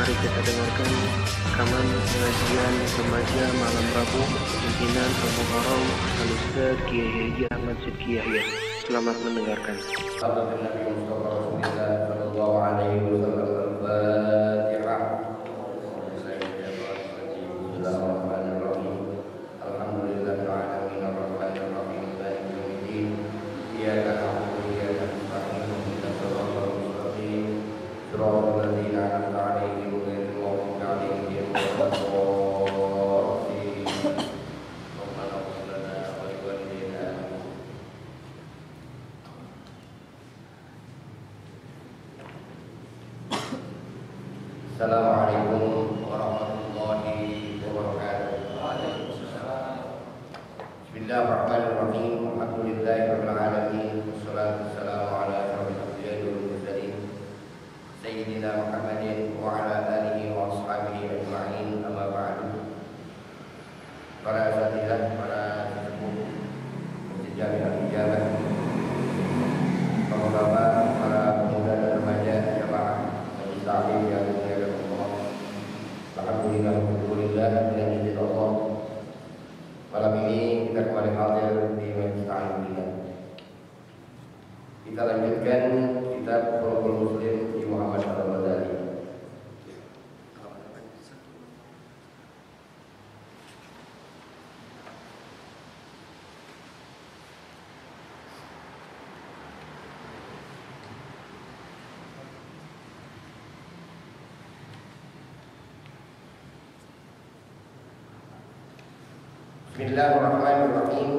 Mari kita dengarkan rekaman pengajian remaja malam Rabu pimpinan Al-Muharram Al-Ustaz Kiai Haji Ahmad Sidki Yahya. Selamat mendengarkan. Assalamualaikum warahmatullahi wabarakatuh. Bismillahirrahmanirrahim. Alhamdulillahirabbil alamin. Wassalatu wassalamu ala asyrofil anbiya'i wal mursalin sayyidina Muhammadin wa ala alihi wa ashabihi ajma'in. Amma ba'du. Para asatidzah, para sesepuh Masjid Jami'ah Hijabah, para ulama, para pemuda dan remaja jamaah Majelis Ta'lim yang alhamdulillah dengan izin Allah malam ini kita kembali hadir di Majelis Ta'lim kita. Kita lanjutkan kitab Fathul Muslim di Muhammad Al-Ghazali. Bismillahirrahmanirrahim.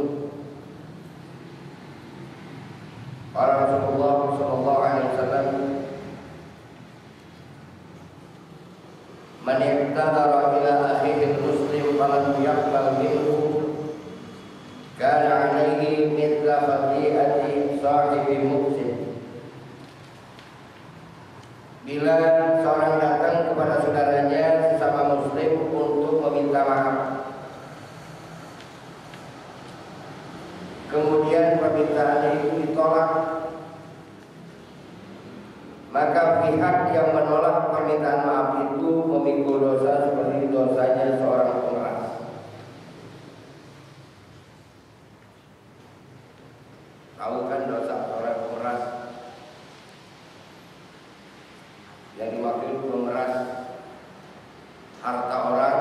Qala Rasulullah sallallahu alaihi wasallam, "Man i'tadara ila akhihi muslim falam yaqbal minhu kana 'alaihi mithla khati'ati sahibi mufsid." Bila seorang datang kepada saudaranya sesama muslim untuk meminta maaf, kemudian permintaan itu ditolak, maka pihak yang menolak permintaan maaf itu memikul dosa seperti dosanya seorang pemeras. Tahu kan dosa seorang pemeras? Yang dimaksud pemeras harta orang,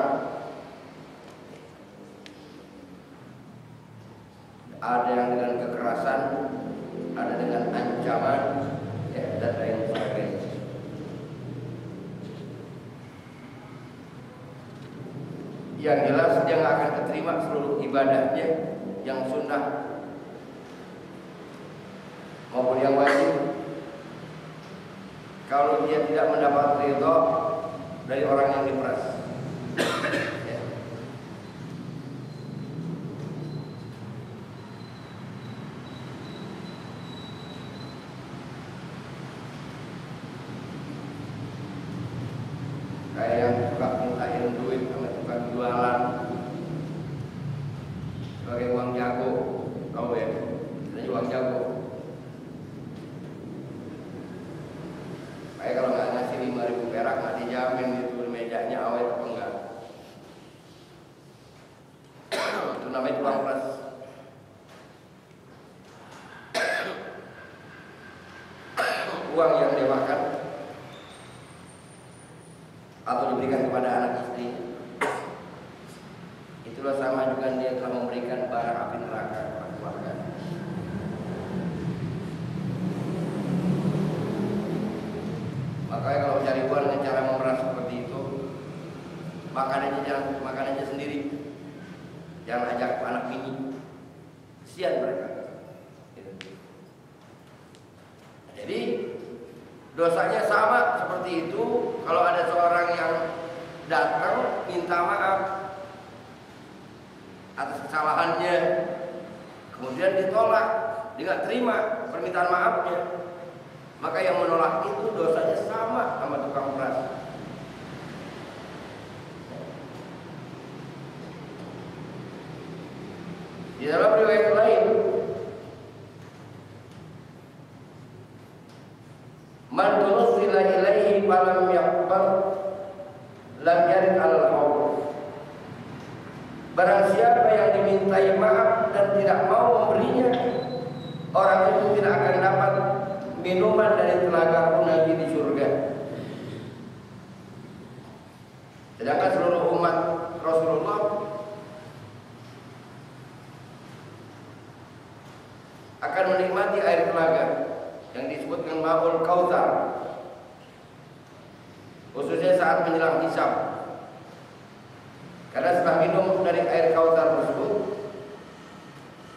ada yang dengan kekerasan, ada dengan ancaman, ya, dan lain sebagainya. Yang jelas dia nggak akan diterima seluruh ibadahnya, yang sunnah maupun yang wajib, kalau dia tidak mendapat ridho dari orang yang diperas. Kayak yang suka mintain duit sama tukang jualan sebagai uang jago, tahu ya? Ini uang jago. Kayak kalau nggak ngasih 5.000 perak nggak dijamin itu mejanya awet apa enggak. Itu namanya tukang peras. Uang yang dia makan atau diberikan kepada anak istri, itulah sama juga dia telah memberikan bara api neraka kepada keluarga. Makanya kalau cari uang dengan cara memeras seperti itu, makanannya sendiri, jangan ajak anak bini, kesian mereka. Jadi dosanya sama seperti itu. Kalau ada seorang yang datang minta maaf atas kesalahannya, kemudian ditolak, dia nggak terima permintaan maafnya, maka yang menolak itu dosanya sama sama tukang peras. Di dalam riwayat lain, man tunsila ilaihi falam yaqbal lam yarid 'alal haud. Barang siapa yang dimintai maaf dan tidak mau memberinya, orang itu tidak akan dapat minuman dari telaga nanti di surga. Sedangkan seluruh umat Rasulullah akan menikmati air telaga yang disebut dengan Ma'ul Kautsar, khususnya saat menjelang hisab. Karena setelah minum dari air Kautsar tersebut,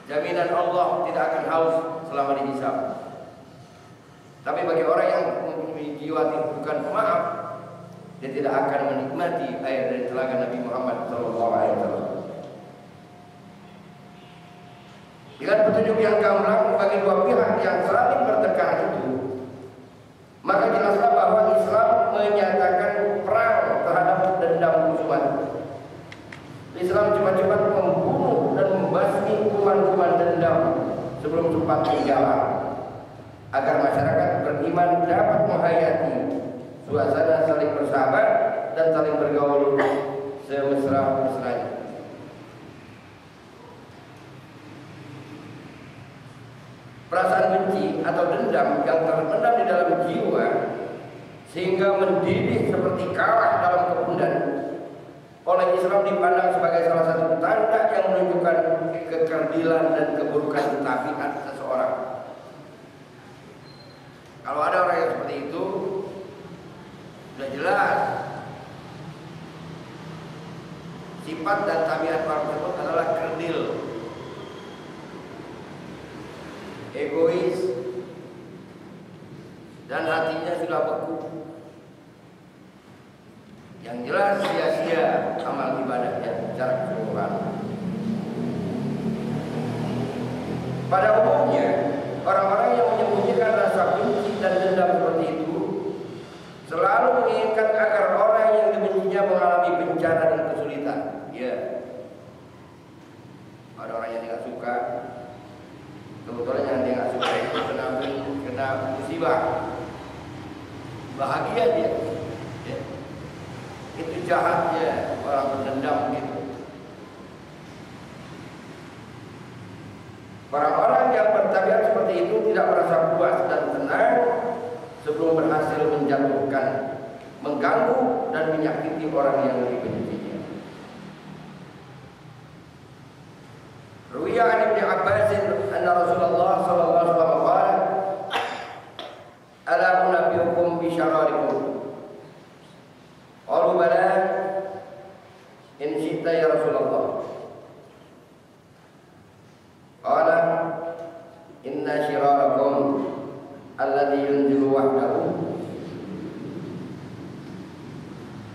jaminan Allah tidak akan haus selama dihisab. Tapi bagi orang yang mempunyai jiwa bukan pemaaf, dia tidak akan menikmati air dari telaga Nabi Muhammad SAW. Dengan petunjuk yang gamblang bagi dua pihak yang saling bertengkar itu, maka jelaslah bahwa Islam menyatakan perang terhadap dendam musuhan. Islam cepat-cepat membunuh dan membasmi kuman-kuman dendam sebelum sempat menjalar, agar masyarakat beriman dapat menghayati suasana saling bersahabat dan saling bergaul semesra-mesranya. Perasaan benci atau dendam yang terpendam di dalam jiwa sehingga mendidih seperti kawah dalam kepundan, oleh Islam dipandang sebagai salah satu tanda yang menunjukkan kekerdilan dan keburukan tabiat seseorang. Kalau ada orang yang seperti itu, sudah jelas sifat dan tabiat orang tersebut adalah kerdil, egois, dan hatinya sudah beku. Yang jelas sia-sia amal ibadahnya secara keseluruhan. Pada umumnya, orang-orang yang menyembunyikan rasa benci dan dendam seperti itu selalu menginginkan agar orang yang dibencinya mengalami bencana dan kesulitan. Ya, ada orang yang tidak suka, kebetulan yang dia tidak suka itu kena musibah, bahagia dia. Ya. Itu jahatnya orang berdendam gitu. Orang-orang yang bertabiat seperti itu tidak merasa puas dan tenang sebelum berhasil menjatuhkan, mengganggu dan menyakiti orang yang dibencinya. Ruwiya an Ibnu Abbas anna Rasulullah sallallahu alaihi wasallam qala ala unabbiukum bi syararikum. Qalu bala in syi'ta ya Rasulullah. Qala inna syirarakum alladhi yunzilu wahdahu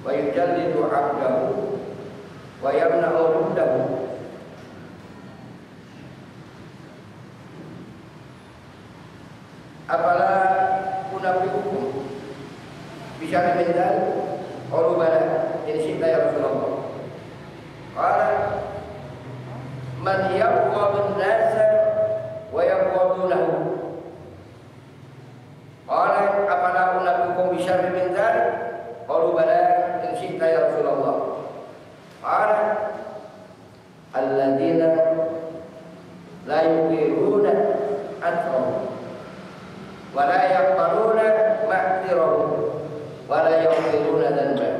wa yujallidu 'abdahu wa yamna'u ruddahu. Apala unabbiukum bi syarri min dzalik? Qalu bala in syi'ta ya Rasulullah. Qala man yabghadun nasa wa yabghadunahu. Qala afala unabbiukum bi syarri min dzalik? Qalu bala in syi'ta ya Rasulullah. Qala alladziina la yuqiruna atrahum wa la yaqbaluna ma'tirahum wa la yaghfiruna dhanban.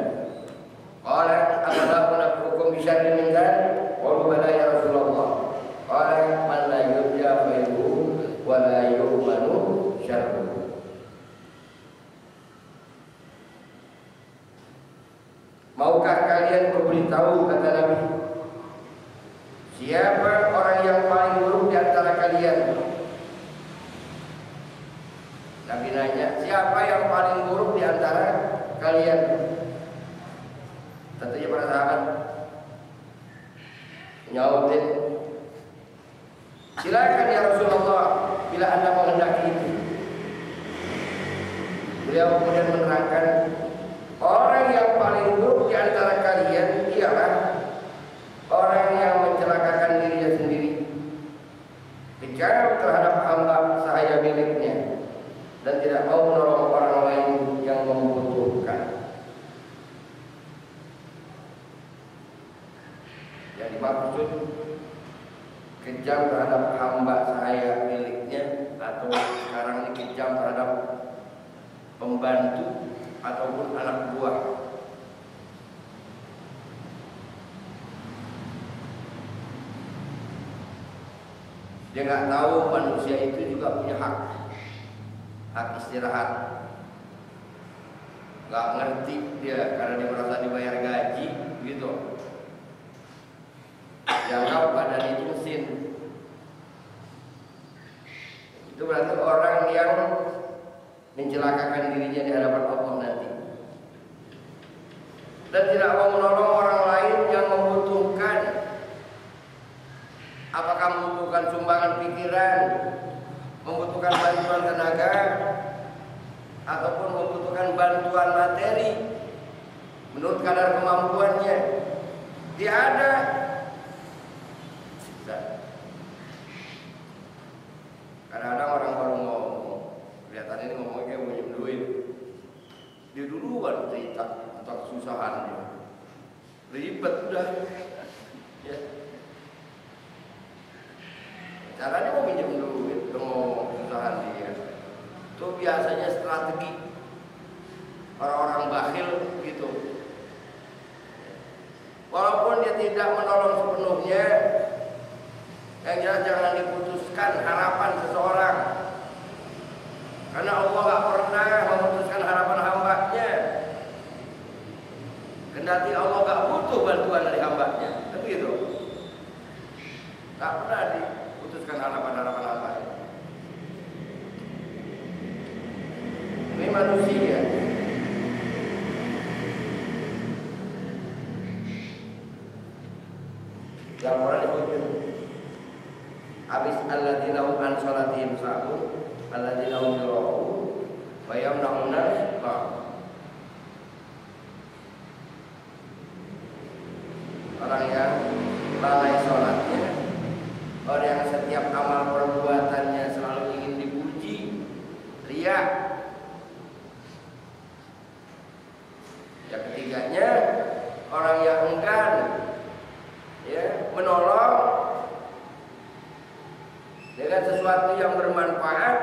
Qala afala unabbiukum bi syarri min dzalik? Qalu bala ya Rasulullah. Qala man la yurja khairuhu wa la yu'manu syarruhu. Maukah kalian memberitahu, kata Nabi, siapa orang yang paling buruk di antara kalian? Nabi nanya, siapa yang paling buruk di antara kalian? Tentunya para sahabat nyautin, silakan ya Rasulullah bila Anda menghendaki itu. Beliau kemudian menerangkan, orang yang paling buruk di antara kalian ialah orang yang mencelakakan dirinya sendiri, kejam terhadap hamba sahaya miliknya, dan tidak mau menolong orang lain yang membutuhkan. maksud kejam terhadap hamba saya miliknya, atau sekarang ini kejam terhadap pembantu ataupun anak buah. Dia nggak tahu manusia itu juga punya hak istirahat. Nggak ngerti dia karena dia merasa dibayar gaji, gitu. Dianggap badan itu mesin. Itu berarti orang yang mencelakakan dirinya di hadapan Allah nanti. Dan tidak mau menolong orang lain yang membutuhkan. Apakah membutuhkan sumbangan pikiran, membutuhkan bantuan tenaga, ataupun membutuhkan bantuan materi menurut kadar kemampuannya. Dia ada. Kadang-kadang orang baru ngomong, kelihatan ini ngomongnya kayak punya duit. Dia duluan cerita tentang kesusahannya. Ribet udah. Ya. Caranya mau pinjam duit, mau kesusahan dia. Itu biasanya strategi orang-orang bakhil gitu. Walaupun dia tidak menolong sepenuhnya, yang jelas jangan diputuskan harapan seseorang. Karena Allah gak pernah memutuskan harapan hambanya. Kendati Allah gak butuh bantuan dari hambanya. Tapi itu gak pernah diputuskan harapan-harapan hambanya. Ini manusia. Yang orang itu habis alladzina hum an salatihim sahun, alladzina hum yura'un wa yamna'una orang yang lalai salatnya, orang yang setiap amal perbuatannya selalu ingin dipuji, riya. Yang ketiganya orang yang enggan menolong dengan sesuatu yang bermanfaat,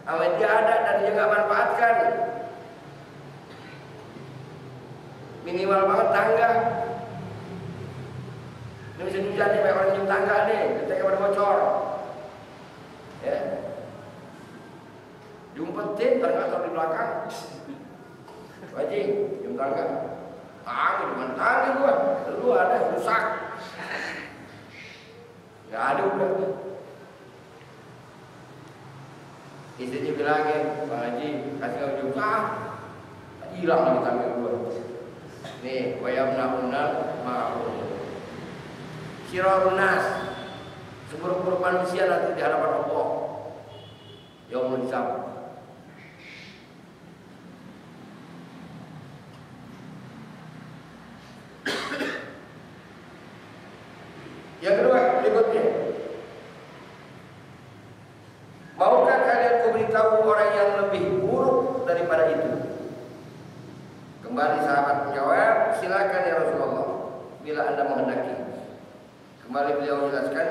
awet dia ada dan dia nggak manfaatkan. Minimal banget tangga. Ini bisa hujan nih, orang nyium tangga nih, ketika pada bocor, ya, diumpetin tangga atau di belakang, wajib nyium tangga. Tangga di mana tangga gua? Lu ada rusak. Gak ada udah. Istrinya bilangin, Bang Haji, kasih kau juga, hilang lagi tangga gua. Nih, wayamna'unal ma'ruf. Syirarun nas, seburuk-buruk manusia nanti di hadapan Allah. Yaumul hisab. Yang kedua, berikutnya, maukah kalian kuberitahu orang yang lebih buruk daripada itu? Kembali sahabat menjawab, silakan ya Rasulullah, bila Anda menghendaki. Kembali beliau menjelaskan,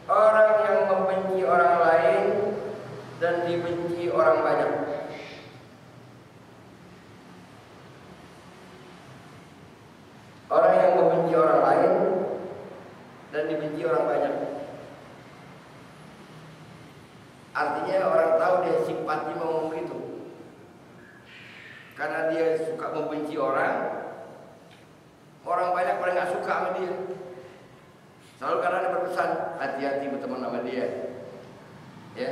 orang yang membenci orang lain dan dibenci orang banyak. Orang yang membenci orang lain dan dibenci orang banyak. Artinya orang tahu dia simpati mau begitu. Karena dia suka membenci orang banyak pada nggak suka sama dia. Selalu karena ada berpesan, hati-hati berteman sama dia. Ya,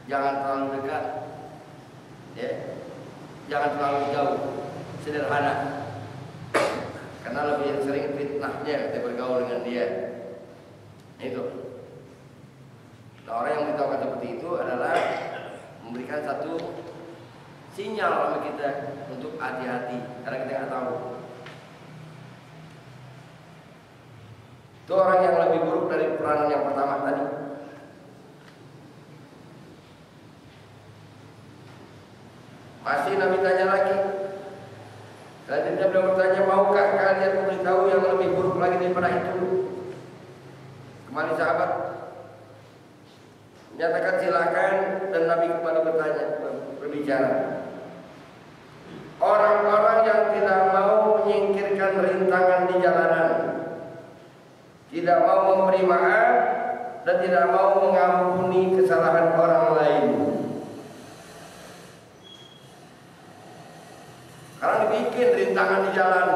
jangan terlalu dekat. Ya, jangan terlalu jauh. Sederhana. Karena lebih sering fitnahnya kita bergaul dengan dia. Itu. Nah, orang yang memberitahukan seperti itu adalah memberikan satu sinyal sama kita untuk hati-hati, karena kita nggak tahu. Itu orang yang lebih buruk dari peranan yang pertama tadi. Masih Nabi tanya lagi. Selanjutnya beliau bertanya, maukah kalian memberitahu yang lebih buruk lagi daripada itu? Kembali sahabat menyatakan silakan, dan Nabi kembali berbicara. Orang-orang yang tidak mau menyingkirkan rintangan di jalanan, tidak mau memberi maaf, dan tidak mau mengampuni kesalahan orang lain. Karena dibikin rintangan di jalan.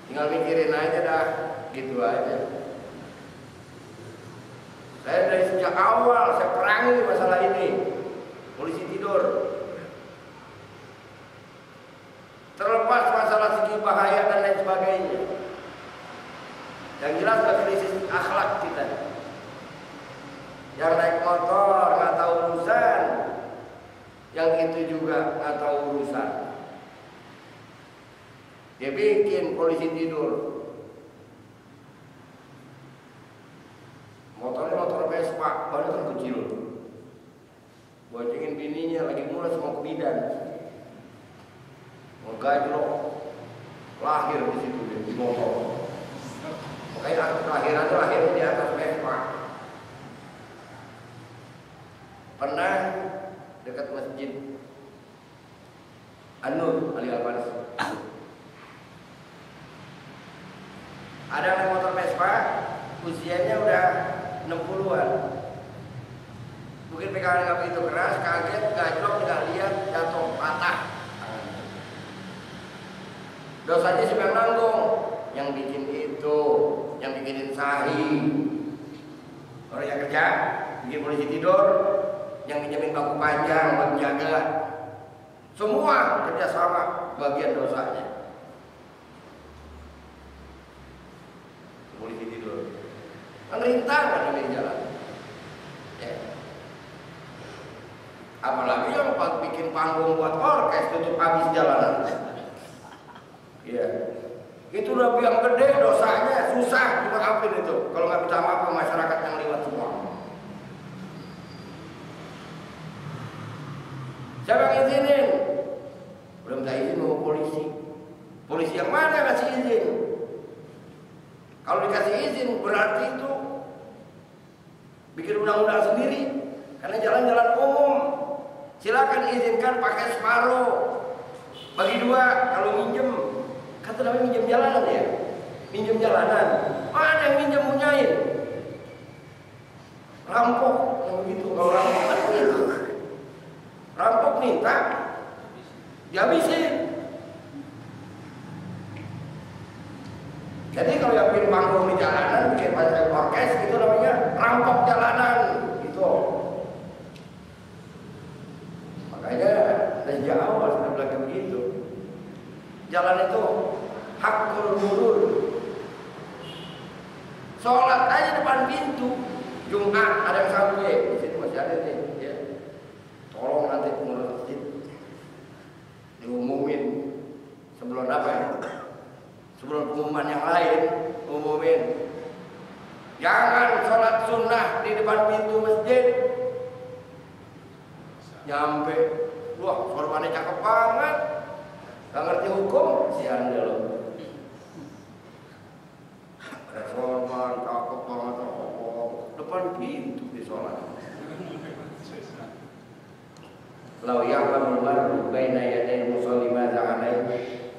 Tinggal mikirin aja dah, gitu aja. Saya dari sejak awal saya perangi masalah ini. Polisi tidur. Terlepas masalah segi bahaya dan lain sebagainya. Yang jelas adalah krisis akhlak kita. Yang naik motor nggak tahu urusan, yang itu juga nggak tahu urusan. Dia bikin polisi tidur. Motornya motor Vespa, baru kecil. Boncengin bininya lagi mulai mau ke bidan. Ngegajlok, lahir di situ di motor. Makanya akte kelahirannya lahir di atas Vespa. Pernah dekat masjid An-Nur Ali Al-Faris. Ada naik motor Vespa, usianya udah 60-an. Mungkin pegangan nggak begitu keras, kaget, gajlok, nggak lihat, jatuh, patah. Dosanya siapa yang nanggung? Yang bikin itu, yang bikinin sahih. Orang yang kerja, bikin polisi tidur, yang minjemin bangku panjang buat jaga. Semua kerjasama bagian dosanya. Polisi tidur, rintangan di jalan. Ya. Apalagi yang bikin panggung buat orkes tutup habis jalanan. Ya, itu udah yang gede dosanya, susah dimaafin itu. Kalau nggak minta maaf ke masyarakat yang lewat semua. Siapa yang izinin? Belum minta izin sama polisi. Polisi yang mana kasih izin? Kalau dikasih izin berarti itu bikin undang-undang sendiri. Karena jalan-jalan umum, silakan izinkan pakai separuh, bagi dua kalau minjem. Kata namanya minjem jalanan ya, minjem jalanan. Mana yang minjem punyain? Rampok yang begitu. Kalau rampok kan begitu. Rampok minta, dihabisin. Jadi kalau yang bikin panggung di jalanan, bikin orkes, itu namanya rampok jalanan, gitu. Makanya dari awal sudah bilang begitu. Jalan itu hakul murur. Sholat aja depan pintu. Jumat ada yang sampai di situ masih ada nih. Ya. Tolong nanti pengurus masjid diumumin sebelum apa ya? Sebelum pengumuman yang lain, umumin. Jangan sholat sunnah di depan pintu masjid. Nyampe, wah sorbannya cakep banget. Gak ngerti hukum, si anda loh. Sorban cakep banget, depan pintu di sholat. Lau ya'lamul mar'u baina yaday musalli madza 'alaihi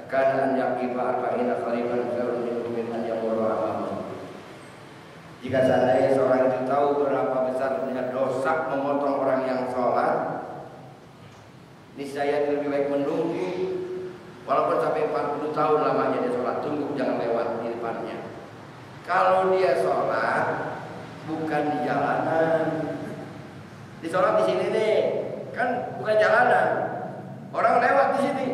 akan an yaqifa arba'ina khariban khairun min an yamurra amamahu. Jika seandainya seorang itu tahu berapa besarnya dosa memotong orang yang sholat, niscaya lebih baik menunggu walaupun sampai 40 tahun lamanya dia sholat. Tunggu, jangan lewat di depannya. Kalau dia sholat bukan di jalanan, di sholat di sini nih, kan bukan jalanan, orang lewat di sini,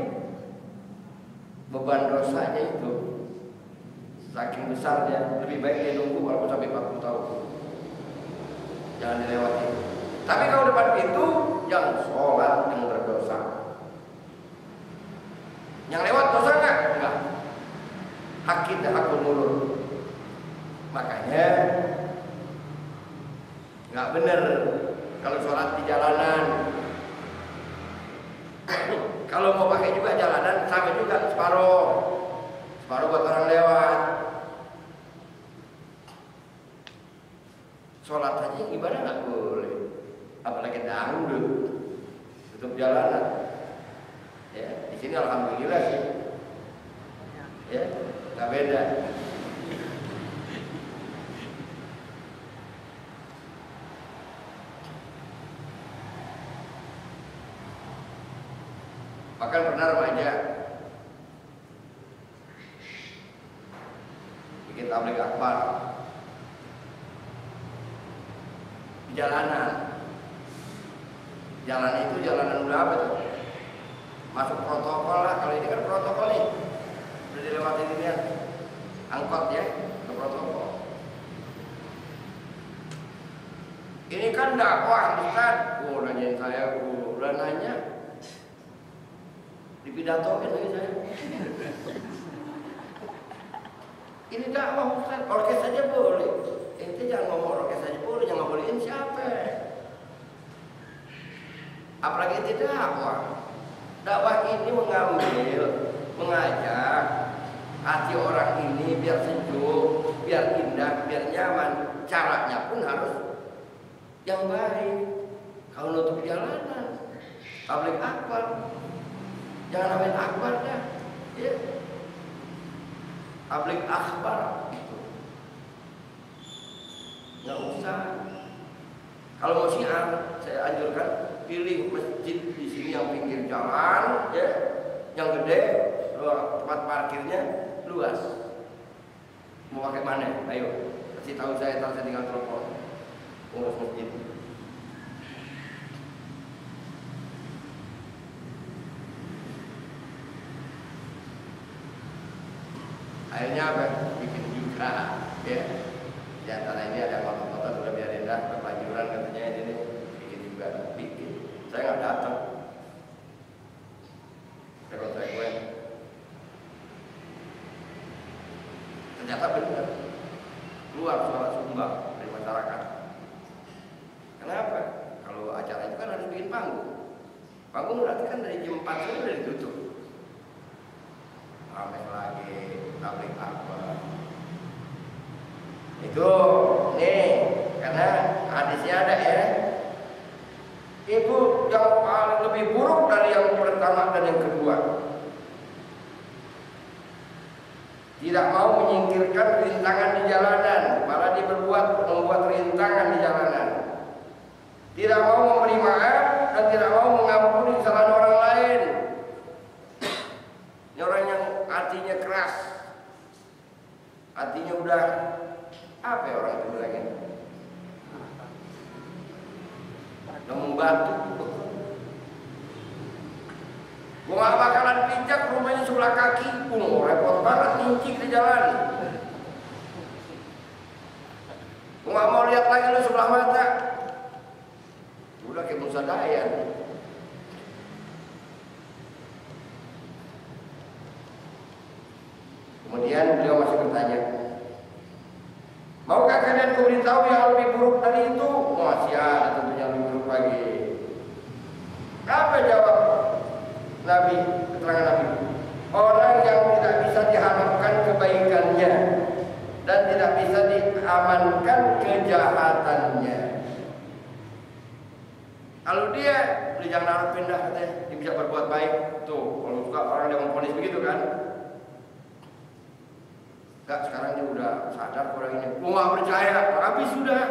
beban dosanya itu saking besarnya, lebih baik dia nunggu walaupun sampai 40 tahun, jangan dilewati. Tapi kalau depan pintu, yang sholat yang berdosa. Yang lewat dosa enggak? Enggak. Hak kita, hakul mulur. Makanya enggak benar kalau sholat di jalanan. Kalau mau pakai juga jalanan sama juga separuh buat orang lewat. Sholat saja ibadah nggak boleh, apalagi dangdut tutup jalanan. Ya, di sini alhamdulillah sih, ya nggak beda. Bahkan pernah remaja bikin tabligh akbar di jalanan. Jalanan itu jalanan udah apa tuh? Masuk protokol lah, kalau ini kan protokol nih. Udah dilewatin ini ya. Angkot ya, ke protokol. Ini kan dakwah Ustaz. Oh, nanyain saya, udah nanya. Dipidatoin lagi saya. Ini dakwah Ustaz, orkes saja boleh. Ente jangan ngomong orkes saja boleh, jangan bolehin siapa. Apalagi itu dakwah. Dakwah ini mengambil, mengajak hati orang ini biar sejuk, biar indah, biar nyaman. Caranya pun harus yang baik. Kalau nutup jalanan, tabligh akbar, jangan namain akbar dah, ya. Tabligh akbar, nggak usah. Kalau mau syiar, saya anjurkan pilih masjid di sini yang pinggir jalan, ya, yang gede, tempat parkirnya luas. Mau pakai mana? Ayo, kasih tahu saya, ntar saya tinggal telepon urus masjid. Akhirnya apa? Bikin juga, ya. Di antara ini ada motor-motor udah biarin dah, berpajuran katanya ini bikin juga, bikin. Saya nggak datang. Repot saya gue. Ternyata benar, keluar suara sumbang dari masyarakat. Kenapa? Kalau acara itu kan harus bikin panggung. Panggung berarti kan dari jam 4 sudah ditutup. Ramai lagi, tabligh akbar. Itu nih, karena hadisnya ada ya. Itu yang paling lebih buruk dari yang pertama dan yang kedua. Tidak mau menyingkirkan rintangan di jalanan, malah dia membuat rintangan di jalanan. Tidak mau memberi maaf dan tidak mau mengampuni kesalahan orang lain. Ini orang yang hatinya keras, hatinya udah apa ya orang itu bilangnya? Udah membatu. Gua gak bakalan pijak rumahnya sebelah kaki. Repot banget nincik di jalan. Gua gak mau lihat lagi lu sebelah mata. Udah kayak Musa Dayan. Kemudian beliau masih bertanya, maukah kalian memberitahu yang lebih buruk dari itu? Masih ada tentunya lebih buruk lagi. Apa jawab Nabi, keterangan Nabi? Orang yang tidak bisa diharapkan kebaikannya dan tidak bisa diamankan kejahatannya. Kalau dia jangan harap pindah katanya, dia bisa berbuat baik. Tuh, kalau suka orang yang memponis begitu kan? Enggak, sekarang dia udah sadar orang ini. Gua nggak percaya, habis sudah.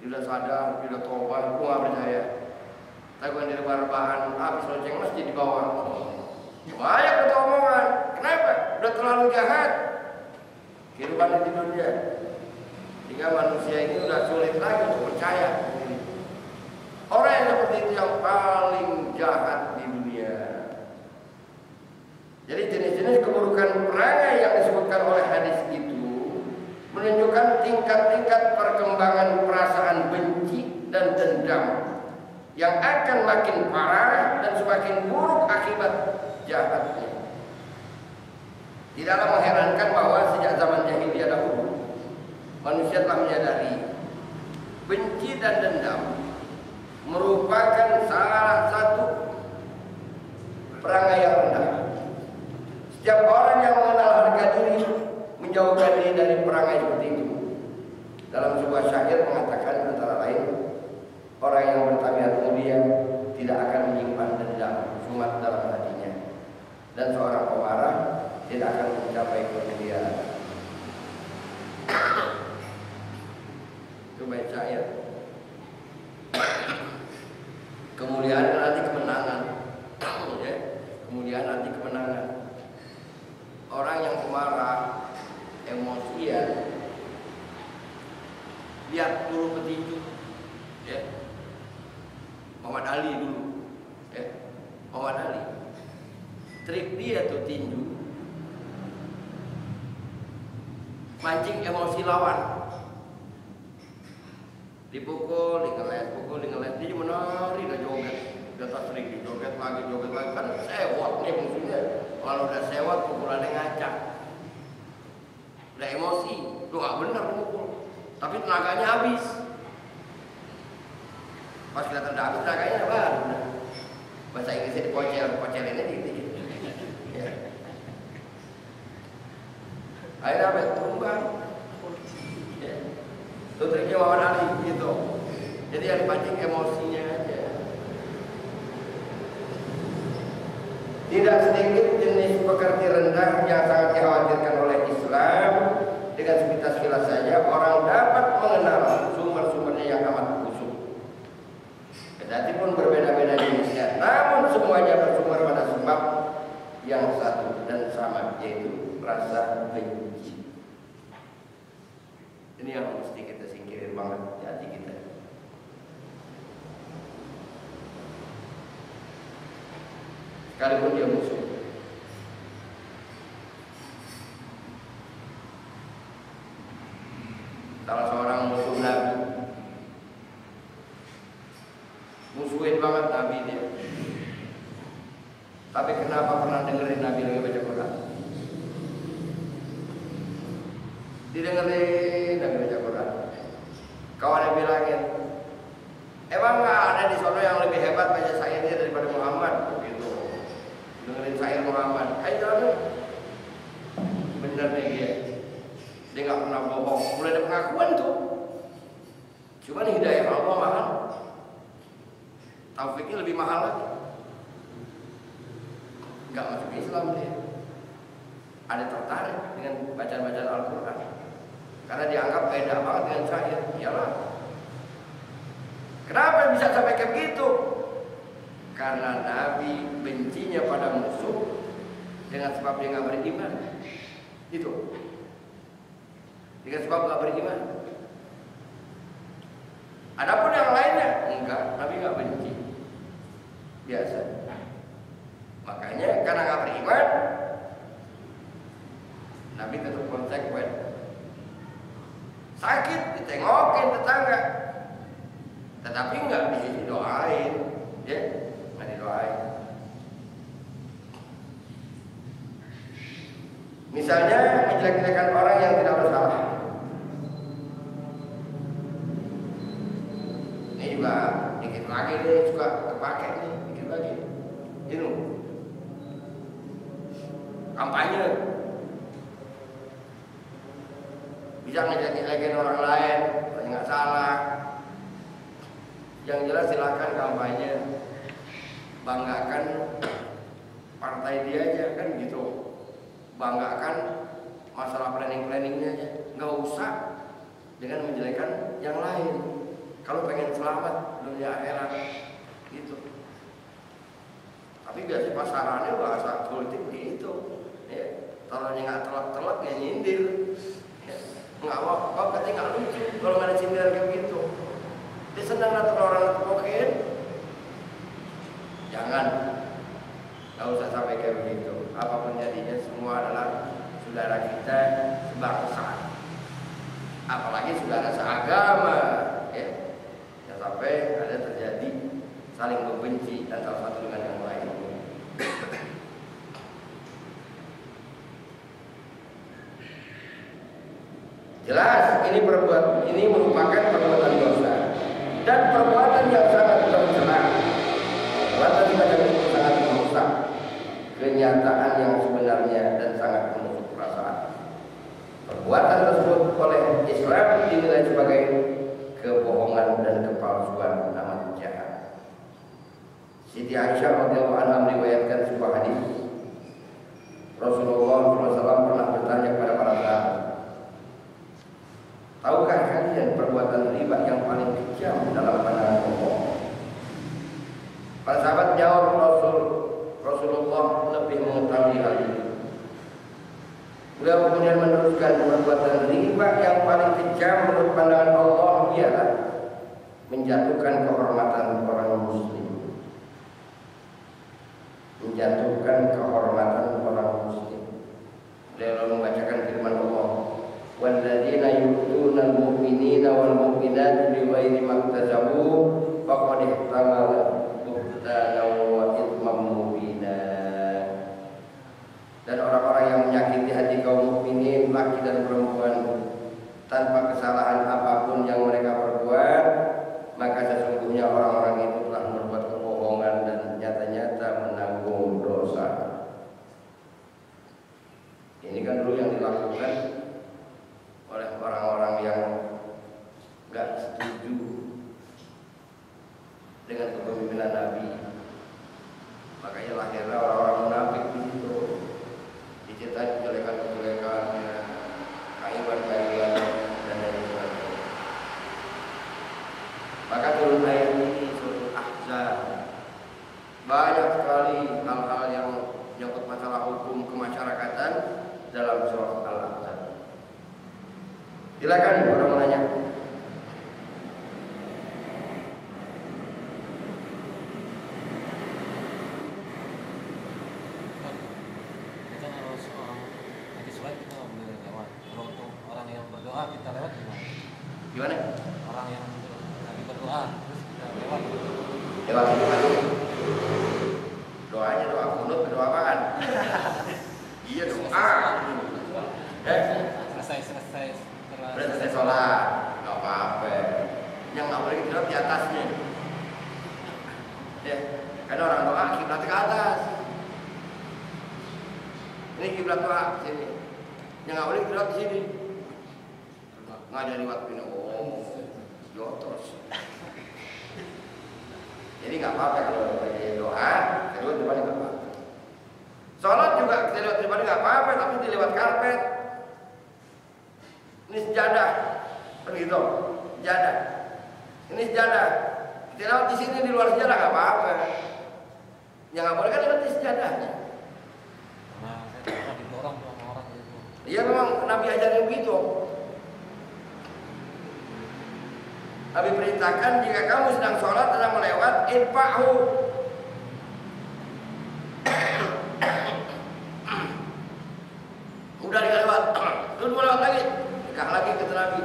Dia udah sadar, dia udah tobat. Gua nggak percaya. Tapi gua di rebahan, habis lonceng masjid di bawah. Banyak kata omongan. Kenapa? Udah terlalu jahat kehidupan di dunia. Sehingga manusia ini udah sulit lagi untuk percaya. Orang yang seperti itu yang paling jahat di dunia. Jadi jenis-jenis keburukan perangai yang disebutkan oleh hadis itu menunjukkan tingkat-tingkat perkembangan perasaan benci dan dendam yang akan makin parah dan semakin buruk akibat jahatnya. Tidaklah mengherankan bahwa sejak zaman jahiliyah dahulu manusia telah menyadari benci dan dendam merupakan salah satu perangai yang rendah. Setiap orang yang mengenal harga diri menjauhkan diri dari perangai seperti itu. Dalam sebuah syair mengatakan antara lain, orang yang bertabiat mulia tidak akan menyimpan dendam sumat dalam hatinya, dan seorang pemarah tidak akan mencapai kemuliaan. Itu bait syair. Kemuliaan nanti kemenangan, ya. Kemuliaan nanti kemenangan. Orang yang pemarah, emosian, lihat dulu petinju, ya. Muhammad Ali dulu, ya. Muhammad Ali, trik dia tuh tinju, mancing emosi lawan, dipukul, ngeles, dia menari, dan joget, di atas ring, joget lagi, kan sewot nih musuhnya. Kalau udah sewot, pukulannya ngacak, udah emosi, lu gak bener pukul, tapi tenaganya habis. Pas kelihatan udah habis, tenaganya baru. Bahasa Inggrisnya dipocelinnya dikit-dikit. Ya. Akhirnya apa? Tumbang. Ya. Itu triknya Muhammad Ali gitu. Jadi yang dipancing emosinya aja. Tidak sedikit jenis pekerti rendah yang sangat dikhawatirkan oleh Islam. Dengan sepintas-pintas saja orang dapat mengenal sumber-sumbernya yang amat busuk. Kendati pun berbeda-beda jenisnya, namun semuanya bersumber pada sebab yang satu dan sama, yaitu rasa benci. Ini yang mesti kita singkirin banget di hati kita. Sekalipun dia musuh. Salah seorang musuh Nabi, musuhin banget Nabi dia. Tapi kenapa pernah dengerin Nabi lagi baca Quran? Didengerin Nabi baca Quran. Kawannya bilangin, emang nggak ada di sono yang lebih hebat baca syairnya daripada Muhammad? Begitu. Dengerin syair Muhammad. Ayo, bener nih dia. Dia nggak pernah bohong. Mulai ada pengakuan tuh. Cuman hidayah Allah mahal, taufiknya lebih mahal lagi. Nggak masuk Islam dia. Ada tertarik dengan bacaan-bacaan Al-Quran karena dianggap beda banget dengan syair. Iyalah. Kenapa bisa sampai kayak begitu? Karena Nabi bencinya pada musuh dengan sebab dia nggak beriman. Itu. Dengan sebab nggak beriman. Adapun yang lainnya enggak, Nabi nggak benci, biasa. Makanya karena nggak beriman, Nabi tetap konsekuen. Sakit ditengokin tetangga, tetapi nggak didoain, ya, nggak didoain. Misalnya menjelek-jelekan orang yang tidak bersalah. Ini juga dikit lagi nih, juga kepake nih, dikit lagi. Ini kampanye. Bisa ngejelek-jelekin orang lain, nggak salah. Yang jelas silakan kampanye, banggakan partai dia aja kan gitu. Banggakan masalah planning-planningnya aja, nggak usah dengan menjelekan yang lain. Kalau pengen selamat dunia akhirat gitu. Tapi biasanya pasarannya bahasa politik begitu. Ya, kalau nggak telak-telak ya nyindir. Ya, nggak mau, katanya nggak lucu kalau nggak ada sindiran kayak begitu. Dia senang atau orang terpokin. Jangan, nggak usah sampai kayak begitu. Apapun jadinya, semua adalah saudara kita sebangsa. Apalagi saudara seagama, ya. Sampai ada terjadi saling membenci antara satu dengan yang lain. Jelas ini merupakan perbuatan dosa dan perbuatan yang sangat tercela. Perbuatan semacam itu sangat merusak kenyataan yang sebenarnya dan sangat menusuk perasaan. Perbuatan tersebut oleh Islam dinilai sebagai kebohongan dan kepalsuan amat jahat. Siti Aisyah radhiyallahu anha meriwayatkan sebuah hadis. Rasulullah SAW pernah bertanya kepada para sahabat, tahukah kalian perbuatan riba yang paling kejam dalam pandangan Allah? Para sahabat jawab, Rasulullah lebih mengetahui hal ini. Beliau kemudian meneruskan, perbuatan riba yang paling kejam menurut pandangan Allah ialah menjatuhkan kehormatan orang muslim. Menjatuhkan kehormatan orang muslim. Beliau membacakan firman Allah, walladzina yu'tuna al-mu'minina wal mu'minati bighairi maktasabu faqad ihtamalu buhtanan wa ithman mubina. Dan orang-orang yang menyakiti hati kaum mukminin laki dan perempuan tanpa kesalahan apapun yang mereka perbuat, maka sesungguhnya orang-orang itu telah berbuat kebohongan dan nyata-nyata menanggung dosa. Ini kan dulu yang dilakukan oleh orang-orang yang enggak setuju dengan kepemimpinan Nabi. Makanya lahirlah orang-orang munafik di situ. Dicetak kejelekan-kejelekannya, kaiban-kaiban dan lain sebagainya. Maka turun ayat ini surah Ahzab. Banyak sekali hal-hal yang menyangkut masalah hukum kemasyarakatan dalam surah Al-Ahzab. Silakan orang menanya. Gimana? Orang yang lagi berdoa terus kita lewat. Lewat itu. Doanya doa kunut, doa apaan? Iya doa. Selesai sholat, nggak apa-apa. Yang nggak boleh kita di atasnya. Ya, karena orang doa kiblat ke atas. Ini kiblat doa sini. Yang nggak boleh kiblat di sini. Nggak ada lewat ini. Jotos. Jadi nggak apa-apa kalau baca doa, kedua depannya nggak apa-apa. Sholat juga kita lewat depannya nggak apa-apa, tapi di lewat karpet. Ini sejadah, begitu, sejadah. Ini sejadah. Kita lewat di sini di luar sejadah nggak apa-apa. Yang nggak boleh kan lewat di sejadahnya. Nah, saya didorong sama orang itu. Iya memang Nabi ajarin begitu. Nabi perintahkan jika kamu sedang sholat dan melewat, irfa'hu. Udah lewat, terus lewat lagi, tikah lagi kata Nabi.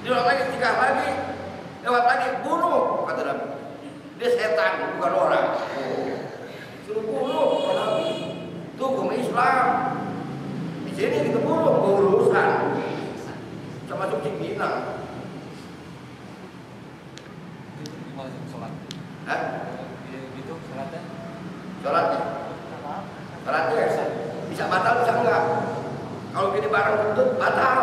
Lewat lagi, tikah lagi, lewat lagi, bunuh kata Nabi. Dia setan bukan orang. Suruh bunuh kata Nabi. Itu hukum Islam. Di sini kita bunuh, urusan. Sama masuk Cipinang. Sholat. Hah? Gitu sholatnya? Sholatnya bisa batal bisa enggak? Kalau gini barang kentut batal.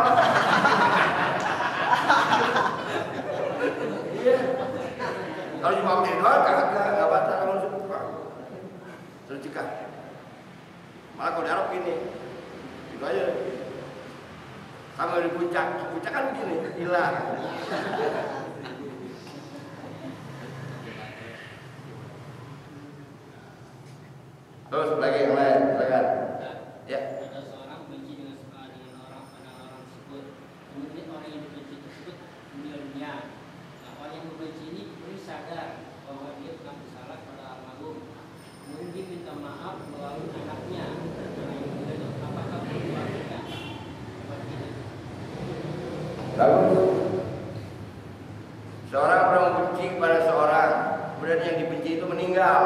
Iya. Kalau cuma pakai doa kagak batal kalau suka. Terus jika malah kalau di Arab gini, itu aja. Sama di puncak kan begini, hilang. Terus lagi yang lain, silakan. Ya. Ada seorang benci dengan orang tersebut. Kemudian orang yang dibenci tersebut meninggal dunia. Nah, orang yang membenci ini perlu sadar bahwa dia telah bersalah pada almarhum. Kemudian dia minta maaf melalui anaknya. Apakah perlu dilakukan? Lalu seorang pernah membenci kepada seorang, kemudian yang dibenci itu meninggal.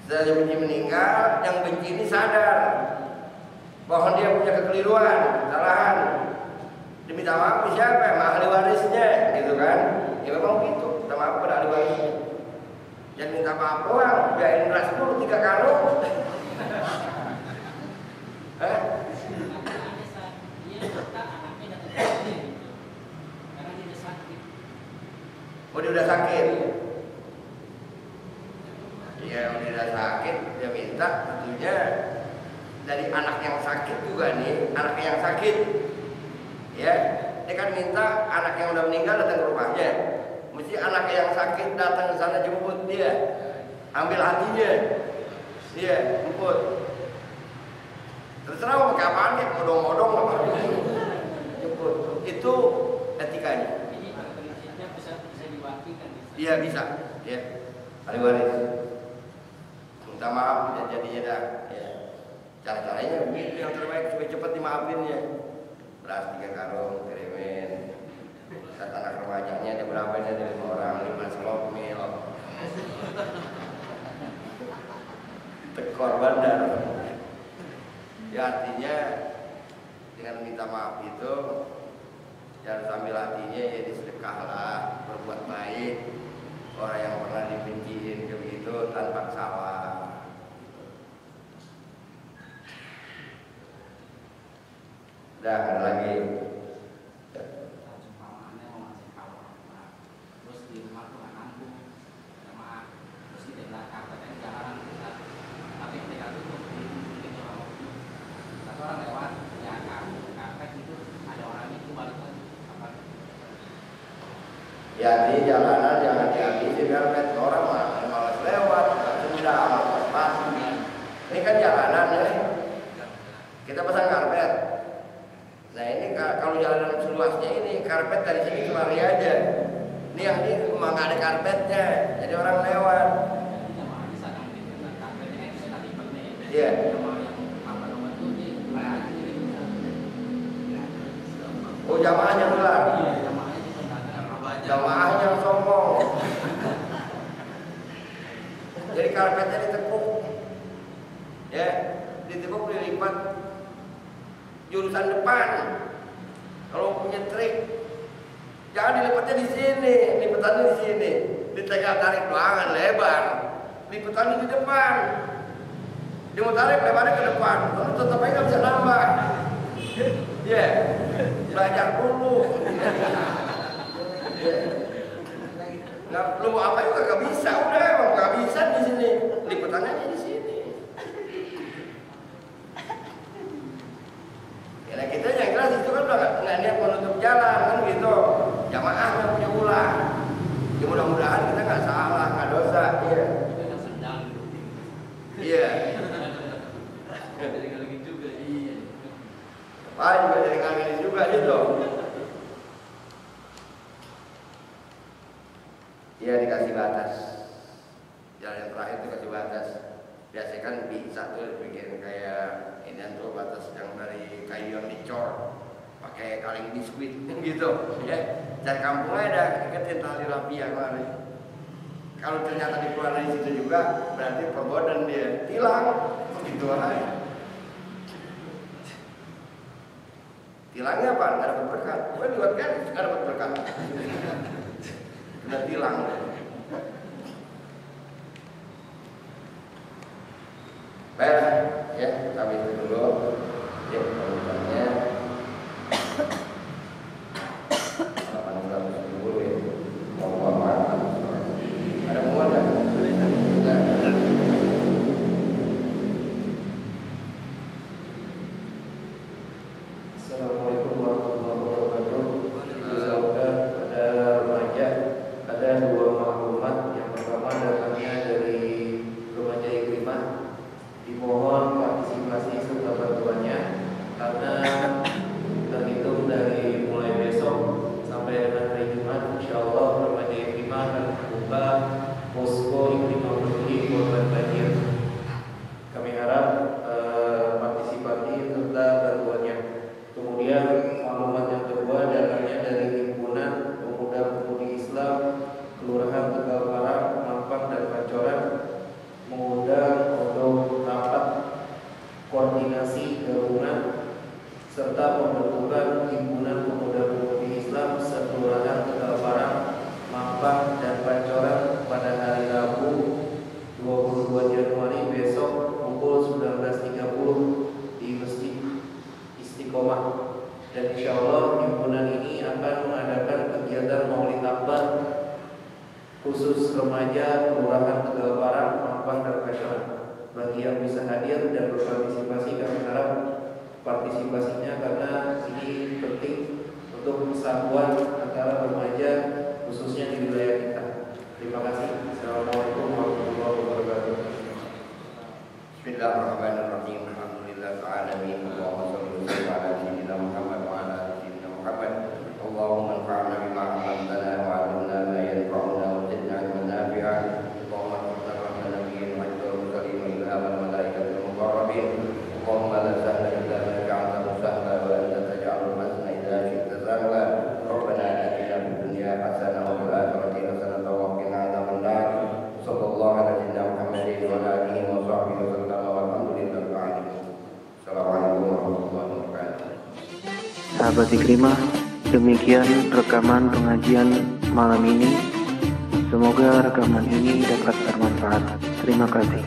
Setelah yang benci meninggal, yang benci ini sadar bahwa dia punya kekeliruan, kesalahan. Diminta maaf siapa? Ahli warisnya, gitu kan? Ya memang gitu, minta maaf pada ahli warisnya. Jangan minta maaf doang, biarin beras dulu 3 karung. Hah? Dia minta anaknya datang ke sini gitu. Karena dia udah sakit. Oh, dia udah sakit. Iya, dia udah sakit, dia minta tentunya dari anak yang sakit juga nih, anaknya yang sakit. Ya, dia kan minta anak yang udah meninggal datang ke rumahnya. Mesti anak yang sakit datang ke sana jemput dia, ambil hatinya. Iya, jemput. Terserah mau pakai apaan, kayak modong-modong apa jemput. Itu etikanya. Jadi prinsipnya bisa diwakilkan. Iya bisa, ya. Ahli waris. Minta maaf tidak jadinya dah. Ya. Cara-caranya begitu yang terbaik supaya cepat dimaafin ya. Beras 3 karung kirimin. Kata anak remajanya ada berapa ini, ada 5 orang, 5 selop mil. Tekor bandar. Ya artinya dengan minta maaf itu jangan sambil hatinya ya disedekahlah, berbuat baik. Orang yang pernah dibenciin begitu tanpa salah. Udah ada lagi. Terus di rumah tuh nggak nampung sama terus di belakang katanya jalanan besar tapi ketika tutup mungkin satu orang lewat ya karpet itu ada orang itu balik lagi apa Ya di jalanan jangan dihabisi karpet, orang malas lewat, sudah pas. Ini kan jalanan ya. Kita pasang karpet. Nah ini kalau jalanan seluasnya ini karpet dari sini kemari aja. Ini yang ini memang nggak ada karpetnya, jadi orang lewat. jamaah bisa kan karpetnya itu sudah ribet nih Iya. jamaah yang apa nomor itu di layak gitu Oh jamaahnya ular. jamaahnya itu nggak Jamaah yang sombong. Jadi karpetnya ditekuk, ya, ditekuk dilipat jurusan depan. Kalau punya trik, jangan dilipatnya di sini, lipatannya di sini, ditegal tarik doangan lebar, lipatannya di depan. Dia mau tarik lebarnya ke depan, lalu tetap aja nggak bisa nambah. Ya, belajar dulu. Nggak, lu mau apa juga gak bisa, udah emang gak bisa di sini. Lipatannya di sini. Ya nah kita yang jelas itu kan udah nggak niat menutup jalan kan gitu. Jamaah yang punya ulah. Ya mudah-mudahan kita nggak salah, nggak dosa. Iya. yang sendal gitu Iya. jadi kalau gitu juga iya Wah juga jadi kali juga gitu. Iya dikasih batas. Jalan yang terakhir itu kasih batas. Biasanya kan bisa tuh bikin kayak ini tuh batas yang dari kayu yang dicor pakai kaleng biskuit gitu ya. Dari kampung ada iketin tali rapia kemarin. Kalau ternyata dikeluar dari situ juga berarti perbodan dia tilang begitu aja. Tilangnya apa? Nggak dapat berkat. Gue juga kan nggak dapat berkat. Kena tilang. Baik, ya kami dulu. Ya, pembukaannya. Dulu ya. Ada muat kan? Assalamualaikum warahmatullahi wabarakatuh. Misalkan ada remaja, ada 2 maklumat. Yang pertama datangnya dari remaja Ikrimah. Dimohon partisipasi serta bantuannya karena terhitung dari mulai besok sampai dengan hari Jumat, insyaallah remaja Ikrimah akan membuka posko Ikrimah peduli korban banjir. Kami harap partisipasi serta bantuannya. Kemudian maklumat yang kedua datangnya dari Himpunan Pemuda-Pemudi Islam Kelurahan Tegal Parang, Mampang dan Pancoran mengundang untuk rapat koordinasi gabungan serta pembentukan Himpunan Pemuda-Pemudi Islam Kelurahan Tegal Parang, Mampang dan Pancoran pada hari Rabu 22 Januari besok pukul 19.30 di Masjid Istiqomah. Dan insya Allah himpunan ini akan mengadakan kegiatan Maulid Akbar khusus remaja Kelurahan Tegalwaran, Mampang dan Kasaran. Bagi yang bisa hadir dan berpartisipasi, kami harap partisipasinya karena ini penting untuk persatuan antara remaja khususnya di wilayah kita. Terima kasih. Assalamualaikum warahmatullahi wabarakatuh. Bismillahirrahmanirrahim. Alhamdulillahil alamin. Allahumma shalli wa sallim ala sayyidina Muhammad wa ala ali sayyidina Muhammad. Allahumma anfa'na bima 'allamtana wa 'allimna ma yanfa'una wa zidna 'ilman nafi'an. Allahumma arhamna wa nabiyyin wa mursalin wa ilhaman malaikatil muqarrabin. Allahumma la sahla illa ma ja'altahu sahla wa anta taj'alul hazna idza syi'ta sahla. Rabbana atina fid dunya hasanah wa fil akhirati hasanah wa qina adzabannar. Sallallahu ala sayyidina Muhammadin wa ala alihi wa sahbihi wa sallam. Walhamdulillahil alamin. Assalamualaikum warahmatullahi wabarakatuh. Sahabat Ikrimah, demikian rekaman pengajian malam ini. Semoga rekaman ini dapat bermanfaat. Terima kasih.